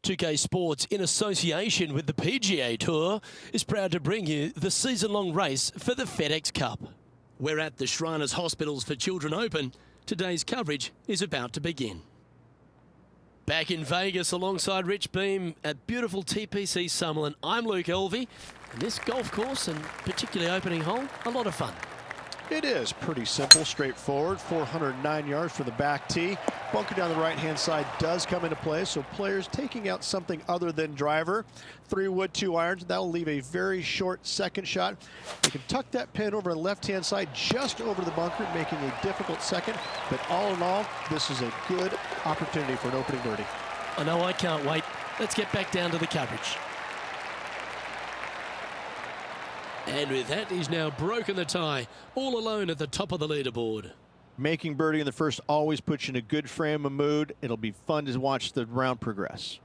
2K Sports, in association with the PGA Tour, is proud to bring you the season-long race for the FedEx Cup. We're at the Shriners Hospitals for Children Open. Today's coverage is about to begin. Back in Vegas alongside Rich Beam at beautiful TPC Summerlin, I'm Luke Elvey. And this golf course, and particularly opening hole, a lot of fun. It is pretty simple, straightforward. 409 yards from the back tee. Bunker down the right-hand side does come into play, so players taking out something other than driver. 3 wood, 2 irons. That will leave a very short second shot. You can tuck that pin over on the left-hand side just over the bunker, making a difficult second. But all in all, this is a good opportunity for an opening birdie. I know, I can't wait. Let's get back down to the coverage. And with that, he's now broken the tie, all alone at the top of the leaderboard. Making birdie in the first always puts you in a good frame of mood. It'll be fun to watch the round progress.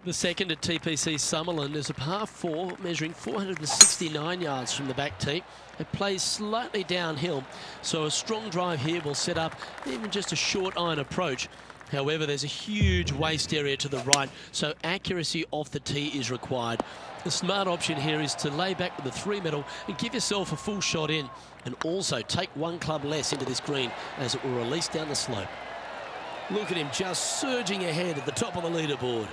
The second at TPC Summerlin is a par 4 measuring 469 yards from the back tee. It plays slightly downhill, so a strong drive here will set up even just a short iron approach. However, there's a huge waste area to the right, so accuracy off the tee is required. The smart option here is to lay back with the 3-metal and give yourself a full shot in, and also take 1 club less into this green as it will release down the slope. Look at him just surging ahead at the top of the leaderboard.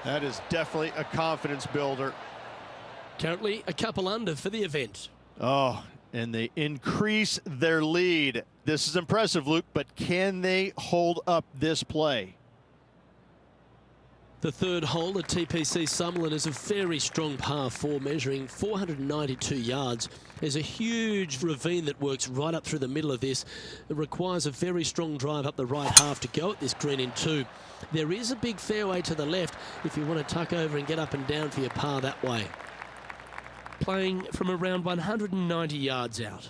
That is definitely a confidence builder. Currently a couple under for the event. Oh, and they increase their lead. This is impressive, Luke, but can they hold up this play? The third hole at TPC Summerlin is a very strong par 4 measuring 492 yards. There's a huge ravine that works right up through the middle of this. It requires a very strong drive up the right half to go at this green in 2. There is a big fairway to the left if you want to tuck over and get up and down for your par that way. Playing from around 190 yards out.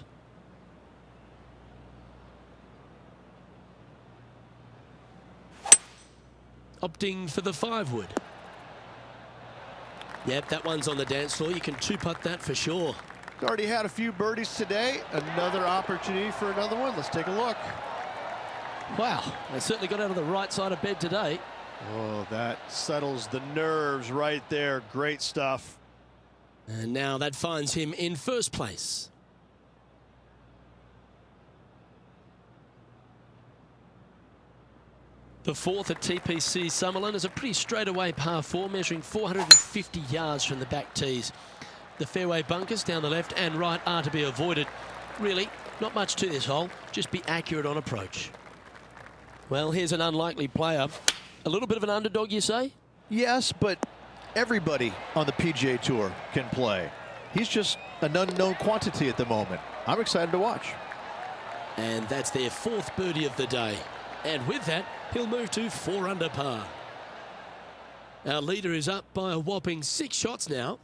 Opting for the 5 wood. Yep, that one's on the dance floor. You can 2-putt that for sure. Already had a few birdies today. Another opportunity for another one. Let's take a look. Wow, they certainly got out of the right side of bed today. Oh, that settles the nerves right there. Great stuff. And now that finds him in first place. The fourth at TPC Summerlin is a pretty straightaway par 4 measuring 450 yards from the back tees. The fairway bunkers down the left and right are to be avoided. Really, not much to this hole, just be accurate on approach. Well, here's an unlikely player. A little bit of an underdog, you say? Yes, but everybody on the PGA Tour can play. He's just an unknown quantity at the moment. I'm excited to watch. And that's their 4th birdie of the day. And with that, he'll move to 4 under par. Our leader is up by a whopping 6 shots now.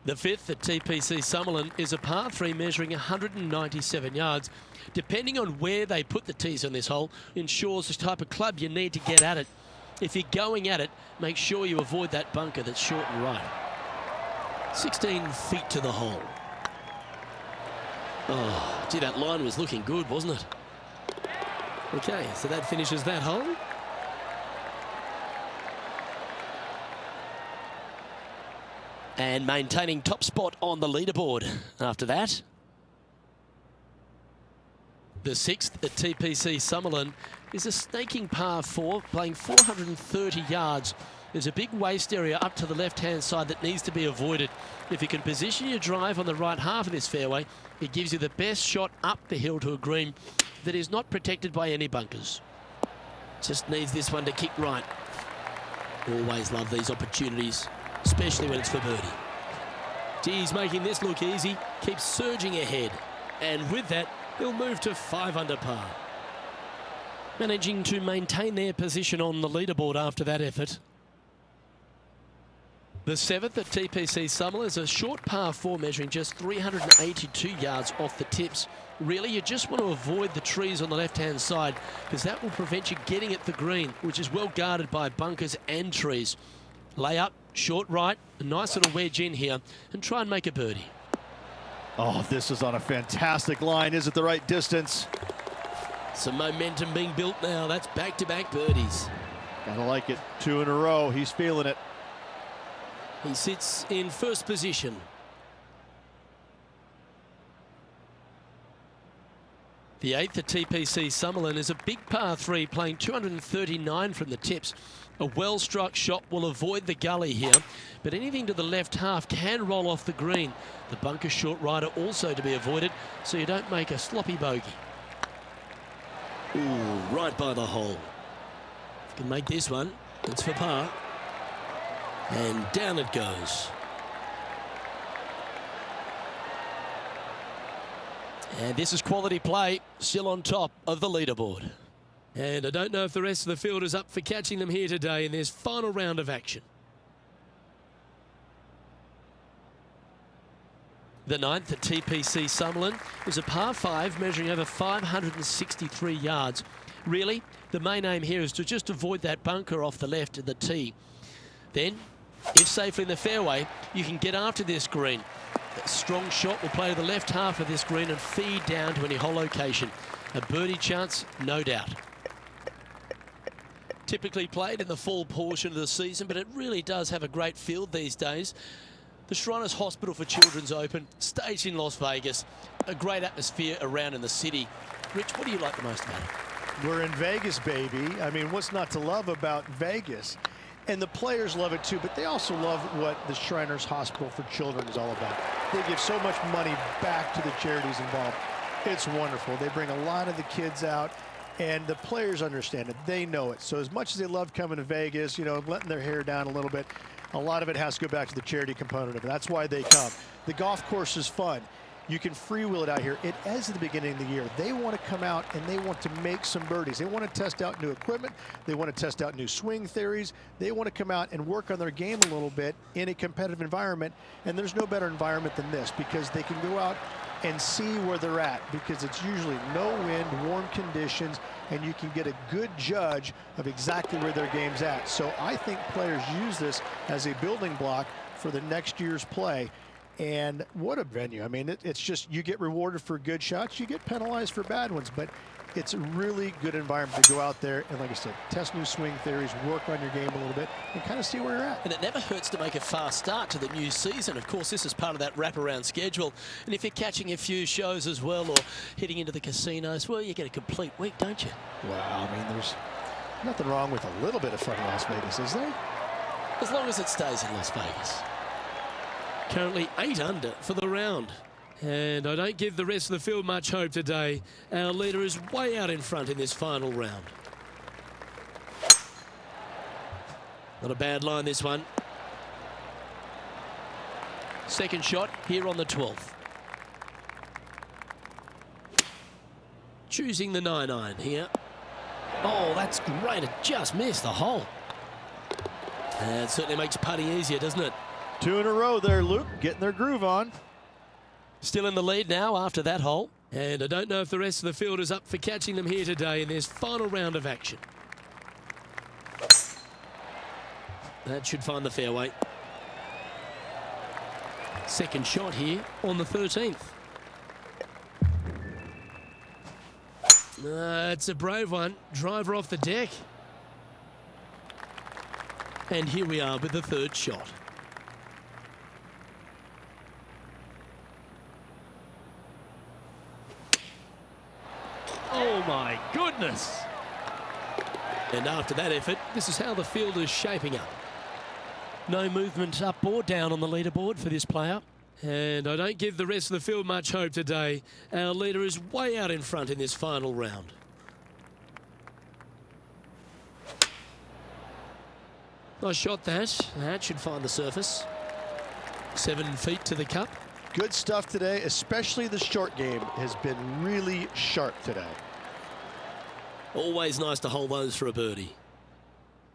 The 5th at TPC Summerlin is a par 3 measuring 197 yards. Depending on where they put the tees on this hole, ensures the type of club you need to get at it. If you're going at it, make sure you avoid that bunker that's short and right. 16 feet to the hole. Oh, gee, that line was looking good, wasn't it? Okay, so that finishes that hole. And maintaining top spot on the leaderboard after that. The 6th at TPC Summerlin is a snaking par 4, playing 430 yards. There's a big waste area up to the left-hand side that needs to be avoided. If you can position your drive on the right half of this fairway, it gives you the best shot up the hill to a green that is not protected by any bunkers. Just needs this one to kick right. Always love these opportunities, especially when it's for birdie. Gee, he's making this look easy, keeps surging ahead. And with that, he'll move to 5 under par. Managing to maintain their position on the leaderboard after that effort. The 7th at TPC Summerlin is a short par 4 measuring just 382 yards off the tips. Really, you just want to avoid the trees on the left-hand side because that will prevent you getting at the green, which is well guarded by bunkers and trees. Lay up, short right, a nice little wedge in here, and try and make a birdie. Oh, this is on a fantastic line. Is it the right distance? Some momentum being built now. That's back-to-back birdies. Gotta like it. 2 in a row. He's feeling it. He sits in first position. The 8th at TPC Summerlin is a big par 3, playing 239 from the tips. A well-struck shot will avoid the gully here, but anything to the left half can roll off the green. The bunker short rider also to be avoided, so you don't make a sloppy bogey. Ooh, right by the hole. If you can make this one, it's for par. And down it goes. And this is quality play, still on top of the leaderboard. And I don't know if the rest of the field is up for catching them here today in this final round of action. The 9th at TPC Summerlin is a par 5 measuring over 563 yards. Really, the main aim here is to just avoid that bunker off the left of the tee. Then, if safely in the fairway, you can get after this green. A strong shot will play to the left half of this green and feed down to any hole location. A birdie chance, no doubt. Typically played in the fall portion of the season, but it really does have a great field these days. The Shriners Hospital for Children's Open, staged in Las Vegas. A great atmosphere around in the city. Rich, what do you like the most about it? We're in Vegas, baby. I mean, what's not to love about Vegas? And the players love it too, but they also love what the Shriners Hospital for Children is all about. They give so much money back to the charities involved. It's wonderful. They bring a lot of the kids out, and the players understand it. They know it. So as much as they love coming to Vegas, you know, letting their hair down a little bit, a lot of it has to go back to the charity component of it. That's why they come. The golf course is fun. You can freewheel it out here. It ends at the beginning of the year. They want to come out and they want to make some birdies. They want to test out new equipment. They want to test out new swing theories. They want to come out and work on their game a little bit in a competitive environment. And there's no better environment than this because they can go out and see where they're at because it's usually no wind, warm conditions, and you can get a good judge of exactly where their game's at. So I think players use this as a building block for the next year's play. And what a venue. I mean, it's just you get rewarded for good shots, you get penalized for bad ones, but it's a really good environment to go out there and, like I said, test new swing theories, work on your game a little bit, and kind of see where you're at. And it never hurts to make a fast start to the new season. Of course, this is part of that wraparound schedule. And if you're catching a few shows as well or hitting into the casinos, well, you get a complete week, don't you? Wow, I mean, there's nothing wrong with a little bit of fun in Las Vegas, is there? As long as it stays in Las Vegas. Currently 8 under for the round. And I don't give the rest of the field much hope today. Our leader is way out in front in this final round. Not a bad line, this one. Second shot here on the 12th. Choosing the 9-iron here. Oh, that's great. It just missed the hole. And it certainly makes putting easier, doesn't it? 2 in a row there, Luke, getting their groove on. Still in the lead now after that hole. And I don't know if the rest of the field is up for catching them here today in this final round of action. That should find the fairway. Second shot here on the 13th. It's a brave one. Driver off the deck. And here we are with the third shot. Oh my goodness. And after that effort, this is how the field is shaping up. No movement up or down on the leaderboard for this player. And I don't give the rest of the field much hope today. Our leader is way out in front in this final round. Nice shot that. That should find the surface. 7 feet to the cup. Good stuff today, especially the short game has been really sharp today. Always nice to hold those for a birdie.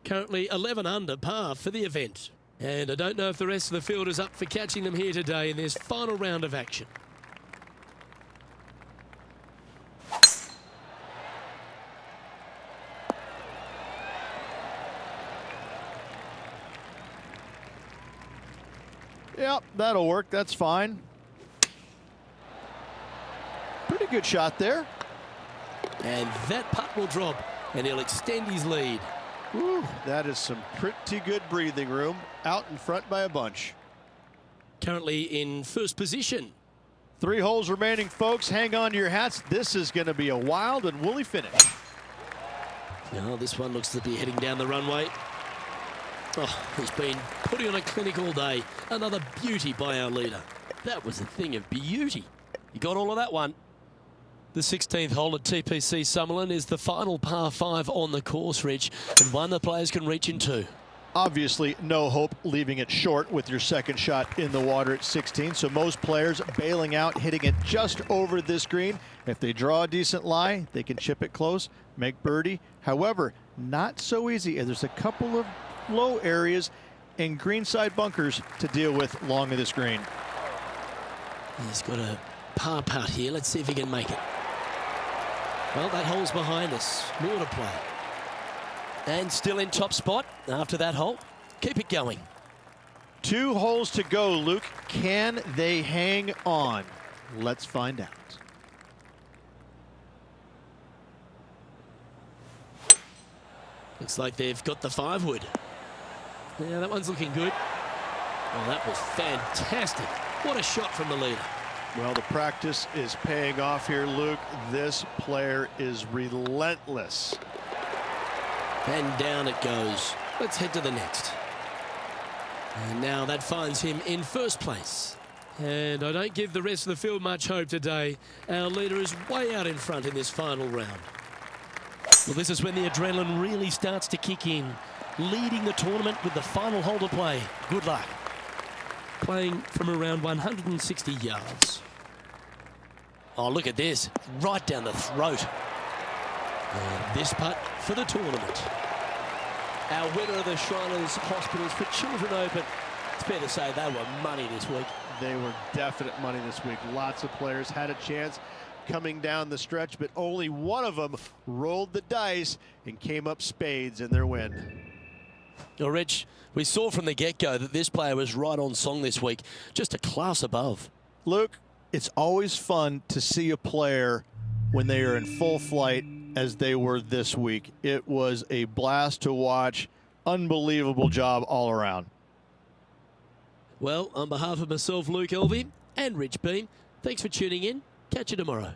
Currently 11 under par for the event. And I don't know if the rest of the field is up for catching them here today in this final round of action. Yep, that'll work. That's fine. Pretty good shot there. And that putt will drop, and he'll extend his lead. Whew, that is some pretty good breathing room. Out in front by a bunch. Currently in first position. 3 holes remaining, folks. Hang on to your hats. This is going to be a wild and woolly finish. Now this one looks to be heading down the runway. Oh, he's been putting on a clinic all day. Another beauty by our leader. That was a thing of beauty. You got all of that one. The 16th hole at TPC Summerlin is the final par 5 on the course, Rich, and one the players can reach in 2. Obviously, no hope leaving it short with your second shot in the water at 16. So most players bailing out, hitting it just over this green. If they draw a decent lie, they can chip it close, make birdie. However, not so easy. There's a couple of low areas and greenside bunkers to deal with along of this green. He's got a par putt here. Let's see if he can make it. Well, that hole's behind us. More to play. And still in top spot after that hole. Keep it going. 2 holes to go, Luke. Can they hang on? Let's find out. Looks like they've got the 5-wood. Yeah, that one's looking good. Oh, that was fantastic. What a shot from the leader. Well, the practice is paying off here, Luke. This player is relentless. And down it goes. Let's head to the next. And now that finds him in first place. And I don't give the rest of the field much hope today. Our leader is way out in front in this final round. Well, this is when the adrenaline really starts to kick in. Leading the tournament with the final hole to play. Good luck. Playing from around 160 yards. Oh, look at this. Right down the throat. And this putt for the tournament. Our winner of the Shriners Hospitals for Children Open. It's fair to say they were money this week. They were definite money this week. Lots of players had a chance coming down the stretch, but only one of them rolled the dice and came up spades in their win. Well, Rich, we saw from the get-go that this player was right on song this week, just a class above. Luke, it's always fun to see a player when they are in full flight as they were this week. It was a blast to watch. Unbelievable job all around. Well, on behalf of myself, Luke Elvey, and Rich Beam, thanks for tuning in. Catch you tomorrow.